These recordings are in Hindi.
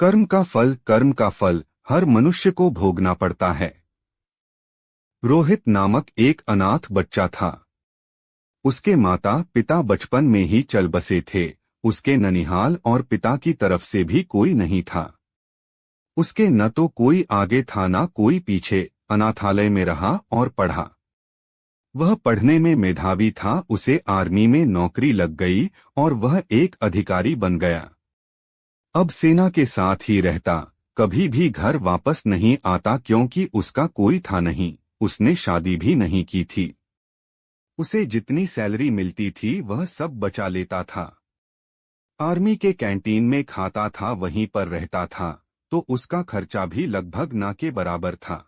कर्म का फल हर मनुष्य को भोगना पड़ता है। रोहित नामक एक अनाथ बच्चा था। उसके माता पिता बचपन में ही चल बसे थे। उसके ननिहाल और पिता की तरफ से भी कोई नहीं था। उसके न तो कोई आगे था न कोई पीछे। अनाथालय में रहा और पढ़ा। वह पढ़ने में मेधावी था। उसे आर्मी में नौकरी लग गई और वह एक अधिकारी बन गया। अब सेना के साथ ही रहता, कभी भी घर वापस नहीं आता क्योंकि उसका कोई था नहीं। उसने शादी भी नहीं की थी। उसे जितनी सैलरी मिलती थी वह सब बचा लेता था। आर्मी के कैंटीन में खाता था, वहीं पर रहता था, तो उसका खर्चा भी लगभग ना के बराबर था।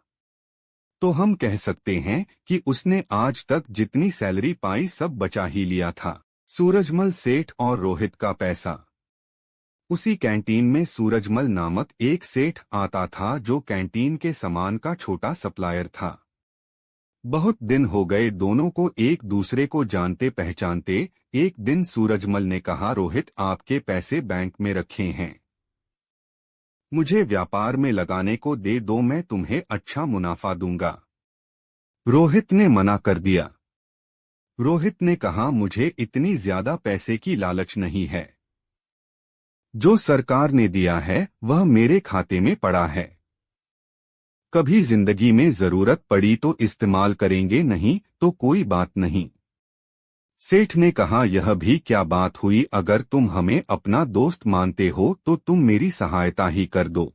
तो हम कह सकते हैं कि उसने आज तक जितनी सैलरी पाई सब बचा ही लिया था। सूरजमल सेठ और रोहित का पैसा। उसी कैंटीन में सूरजमल नामक एक सेठ आता था जो कैंटीन के सामान का छोटा सप्लायर था। बहुत दिन हो गए दोनों को एक दूसरे को जानते पहचानते। एक दिन सूरजमल ने कहा, रोहित आपके पैसे बैंक में रखे हैं, मुझे व्यापार में लगाने को दे दो, मैं तुम्हें अच्छा मुनाफा दूंगा। रोहित ने मना कर दिया। रोहित ने कहा, मुझे इतनी ज्यादा पैसे की लालच नहीं है। जो सरकार ने दिया है वह मेरे खाते में पड़ा है। कभी जिंदगी में जरूरत पड़ी तो इस्तेमाल करेंगे, नहीं तो कोई बात नहीं। सेठ ने कहा, यह भी क्या बात हुई, अगर तुम हमें अपना दोस्त मानते हो तो तुम मेरी सहायता ही कर दो।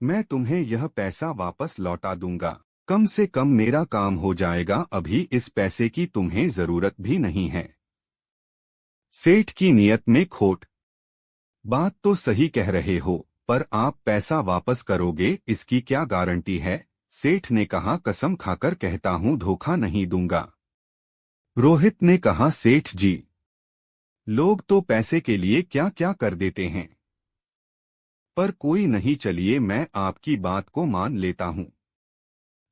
मैं तुम्हें यह पैसा वापस लौटा दूंगा। कम से कम मेरा काम हो जाएगा, अभी इस पैसे की तुम्हें जरूरत भी नहीं है। सेठ की नियत में खोट। बात तो सही कह रहे हो, पर आप पैसा वापस करोगे इसकी क्या गारंटी है? सेठ ने कहा, कसम खाकर कहता हूं धोखा नहीं दूंगा। रोहित ने कहा, सेठ जी, लोग तो पैसे के लिए क्या क्या कर देते हैं, पर कोई नहीं, चलिए मैं आपकी बात को मान लेता हूं,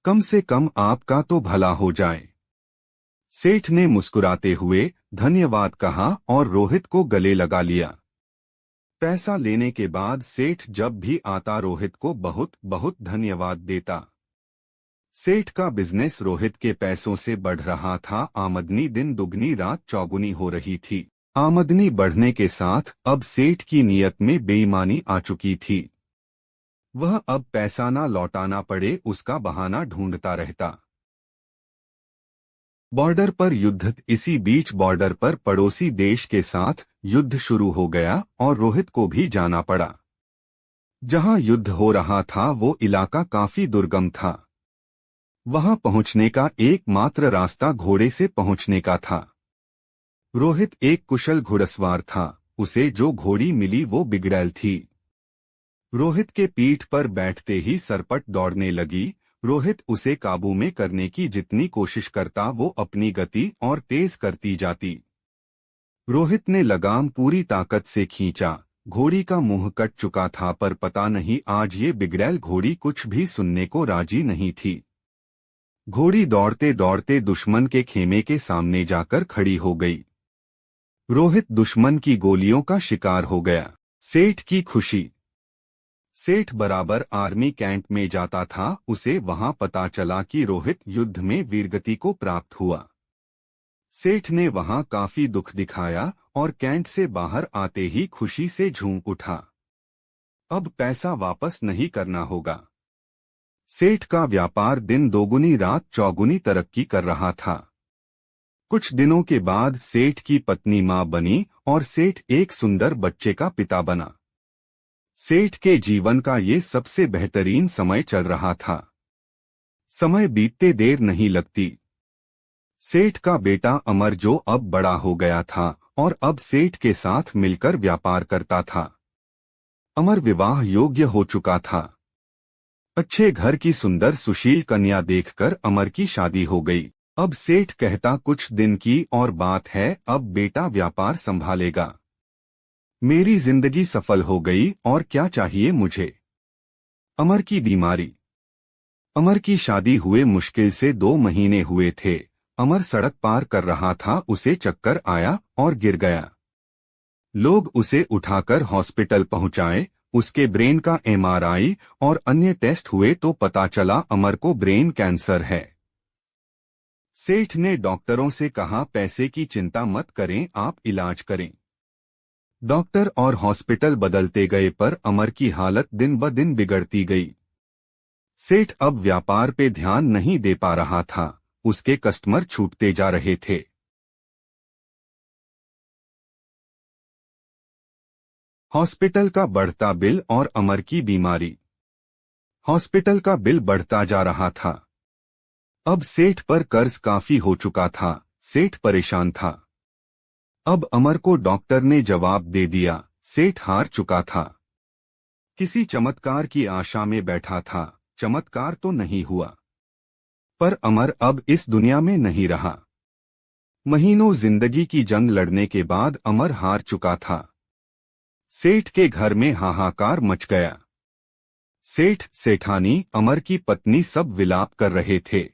कम से कम आपका तो भला हो जाए। सेठ ने मुस्कुराते हुए धन्यवाद कहा और रोहित को गले लगा लिया। पैसा लेने के बाद सेठ जब भी आता रोहित को बहुत बहुत धन्यवाद देता। सेठ का बिजनेस रोहित के पैसों से बढ़ रहा था। आमदनी दिन दुगनी रात चौगुनी हो रही थी। आमदनी बढ़ने के साथ अब सेठ की नीयत में बेईमानी आ चुकी थी। वह अब पैसा ना लौटाना पड़े उसका बहाना ढूंढता रहता। बॉर्डर पर युद्ध। इसी बीच बॉर्डर पर पड़ोसी देश के साथ युद्ध शुरू हो गया और रोहित को भी जाना पड़ा। जहां युद्ध हो रहा था वो इलाका काफी दुर्गम था। वहां पहुंचने का एकमात्र रास्ता घोड़े से पहुंचने का था। रोहित एक कुशल घुड़सवार था। उसे जो घोड़ी मिली वो बिगड़ैल थी। रोहित के पीठ पर बैठते ही सरपट दौड़ने लगी। रोहित उसे काबू में करने की जितनी कोशिश करता वो अपनी गति और तेज करती जाती। रोहित ने लगाम पूरी ताकत से खींचा। घोड़ी का मुंह कट चुका था, पर पता नहीं आज ये बिगड़ैल घोड़ी कुछ भी सुनने को राजी नहीं थी। घोड़ी दौड़ते दौड़ते दुश्मन के खेमे के सामने जाकर खड़ी हो गई। रोहित दुश्मन की गोलियों का शिकार हो गया। सेठ की खुशी। सेठ बराबर आर्मी कैंप में जाता था। उसे वहां पता चला कि रोहित युद्ध में वीरगति को प्राप्त हुआ। सेठ ने वहां काफी दुख दिखाया और कैंट से बाहर आते ही खुशी से झूम उठा। अब पैसा वापस नहीं करना होगा। सेठ का व्यापार दिन दोगुनी रात चौगुनी तरक्की कर रहा था। कुछ दिनों के बाद सेठ की पत्नी मां बनी और सेठ एक सुंदर बच्चे का पिता बना। सेठ के जीवन का ये सबसे बेहतरीन समय चल रहा था। समय बीतते देर नहीं लगती। सेठ का बेटा अमर जो अब बड़ा हो गया था और अब सेठ के साथ मिलकर व्यापार करता था। अमर विवाह योग्य हो चुका था। अच्छे घर की सुंदर सुशील कन्या देखकर अमर की शादी हो गई। अब सेठ कहता, कुछ दिन की और बात है, अब बेटा व्यापार संभालेगा। मेरी जिंदगी सफल हो गई और क्या चाहिए मुझे। अमर की बीमारी। अमर की शादी हुए मुश्किल से 2 महीने हुए थे। अमर सड़क पार कर रहा था, उसे चक्कर आया और गिर गया। लोग उसे उठाकर हॉस्पिटल पहुंचाए। उसके ब्रेन का एमआरआई और अन्य टेस्ट हुए तो पता चला अमर को ब्रेन कैंसर है। सेठ ने डॉक्टरों से कहा, पैसे की चिंता मत करें, आप इलाज करें। डॉक्टर और हॉस्पिटल बदलते गए पर अमर की हालत दिन ब दिन बिगड़ती गई। सेठ अब व्यापार पे ध्यान नहीं दे पा रहा था, उसके कस्टमर छूटते जा रहे थे। हॉस्पिटल का बढ़ता बिल और अमर की बीमारी। हॉस्पिटल का बिल बढ़ता जा रहा था। अब सेठ पर कर्ज काफी हो चुका था। सेठ परेशान था। अब अमर को डॉक्टर ने जवाब दे दिया। सेठ हार चुका था। किसी चमत्कार की आशा में बैठा था। चमत्कार तो नहीं हुआ। पर अमर अब इस दुनिया में नहीं रहा। महीनों जिंदगी की जंग लड़ने के बाद अमर हार चुका था। सेठ के घर में हाहाकार मच गया। सेठ, सेठानी, अमर की पत्नी सब विलाप कर रहे थे।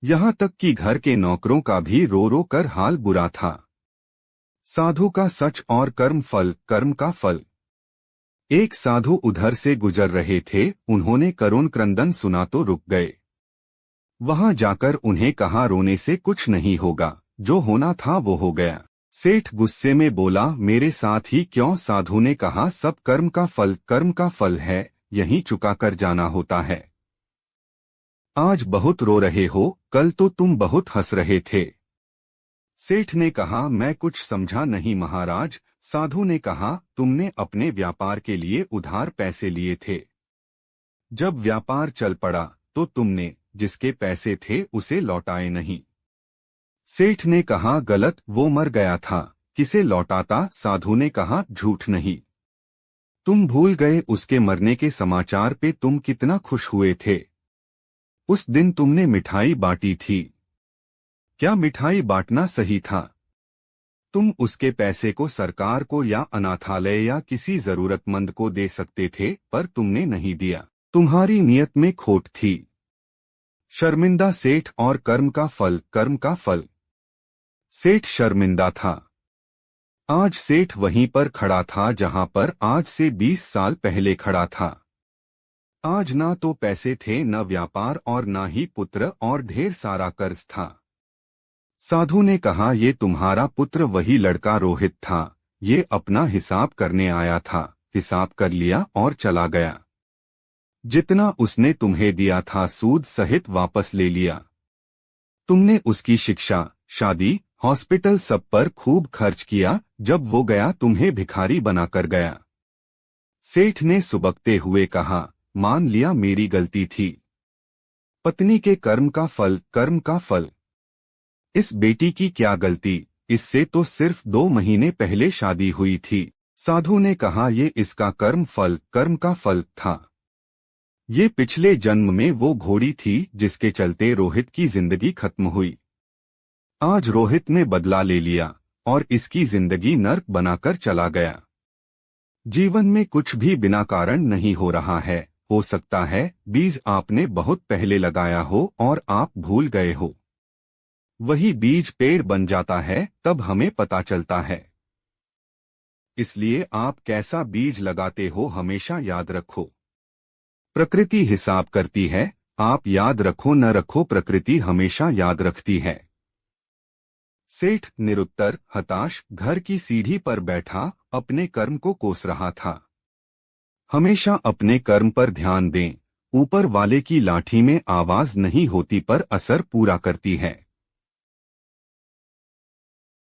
यहां तक कि घर के नौकरों का भी रो रो कर हाल बुरा था। साधु का सच और कर्म का फल। एक साधु उधर से गुजर रहे थे। उन्होंने करुण क्रंदन सुना तो रुक गए। वहां जाकर उन्हें कहा, रोने से कुछ नहीं होगा, जो होना था वो हो गया। सेठ गुस्से में बोला, मेरे साथ ही क्यों? साधु ने कहा, सब कर्म का फल है, यहीं चुका कर जाना होता है। आज बहुत रो रहे हो, कल तो तुम बहुत हंस रहे थे। सेठ ने कहा, मैं कुछ समझा नहीं महाराज। साधु ने कहा, तुमने अपने व्यापार के लिए उधार पैसे लिए थे। जब व्यापार चल पड़ा तो तुमने जिसके पैसे थे उसे लौटाए नहीं। सेठ ने कहा, गलत, वो मर गया था, किसे लौटाता? साधु ने कहा, झूठ नहीं, तुम भूल गए उसके मरने के समाचार पे तुम कितना खुश हुए थे। उस दिन तुमने मिठाई बांटी थी। क्या मिठाई बांटना सही था? तुम उसके पैसे को सरकार को या अनाथालय या किसी जरूरतमंद को दे सकते थे, पर तुमने नहीं दिया। तुम्हारी नियत में खोट थी। शर्मिंदा सेठ और कर्म का फल। सेठ शर्मिंदा था। आज सेठ वहीं पर खड़ा था जहां पर आज से 20 साल पहले खड़ा था। आज ना तो पैसे थे, न व्यापार और ना ही पुत्र, और ढेर सारा कर्ज था। साधु ने कहा, ये तुम्हारा पुत्र वही लड़का रोहित था। ये अपना हिसाब करने आया था, हिसाब कर लिया और चला गया। जितना उसने तुम्हें दिया था सूद सहित वापस ले लिया। तुमने उसकी शिक्षा, शादी, हॉस्पिटल सब पर खूब खर्च किया। जब वो गया तुम्हें भिखारी बनाकर गया। सेठ ने सुबकते हुए कहा, मान लिया मेरी गलती थी। पत्नी के कर्म का फल। इस बेटी की क्या गलती? इससे तो सिर्फ 2 महीने पहले शादी हुई थी। साधु ने कहा, ये इसका कर्म का फल था। ये पिछले जन्म में वो घोड़ी थी जिसके चलते रोहित की जिंदगी खत्म हुई। आज रोहित ने बदला ले लिया और इसकी जिंदगी नर्क बनाकर चला गया। जीवन में कुछ भी बिना कारण नहीं हो रहा है। हो सकता है बीज आपने बहुत पहले लगाया हो और आप भूल गए हो। वही बीज पेड़ बन जाता है, तब हमें पता चलता है। इसलिए आप कैसा बीज लगाते हो हमेशा याद रखो। प्रकृति हिसाब करती है, आप याद रखो न रखो, प्रकृति हमेशा याद रखती है। सेठ निरुत्तर, हताश, घर की सीढ़ी पर बैठा अपने कर्म को कोस रहा था। हमेशा अपने कर्म पर ध्यान दें। ऊपर वाले की लाठी में आवाज नहीं होती पर असर पूरा करती है।